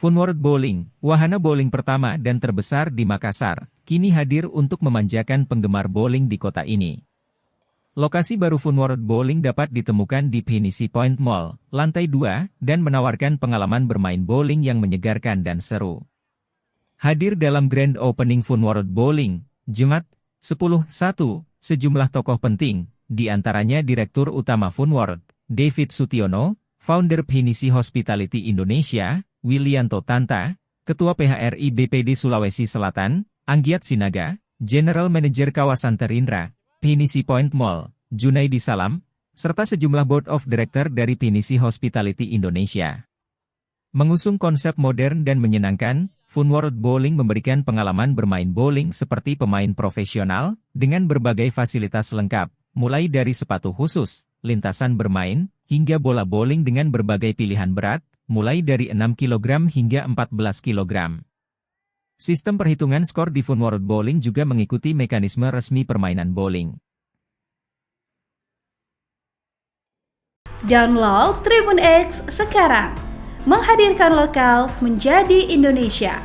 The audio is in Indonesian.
Funworld Bowling, wahana bowling pertama dan terbesar di Makassar, kini hadir untuk memanjakan penggemar bowling di kota ini. Lokasi baru Funworld Bowling dapat ditemukan di Pinisi Point Mall, lantai 2, dan menawarkan pengalaman bermain bowling yang menyegarkan dan seru. Hadir dalam Grand Opening Funworld Bowling, Jumat, 10/1, sejumlah tokoh penting, di antaranya Direktur Utama Funworld, David Sutiono, Founder Pinisi Hospitality Indonesia, Willianto Tanta, Ketua PHRI BPD Sulawesi Selatan, Anggiat Sinaga, General Manager Kawasan Terindra, Pinisi Point Mall, Junaidi Salam, serta sejumlah Board of Director dari Pinisi Hospitality Indonesia. Mengusung konsep modern dan menyenangkan, Funworld Bowling memberikan pengalaman bermain bowling seperti pemain profesional, dengan berbagai fasilitas lengkap, mulai dari sepatu khusus, lintasan bermain, hingga bola bowling dengan berbagai pilihan berat, mulai dari 6 kg hingga 14 kg. Sistem perhitungan skor di Funworld Bowling juga mengikuti mekanisme resmi permainan bowling. Download Tribun X sekarang, menghadirkan lokal menjadi Indonesia.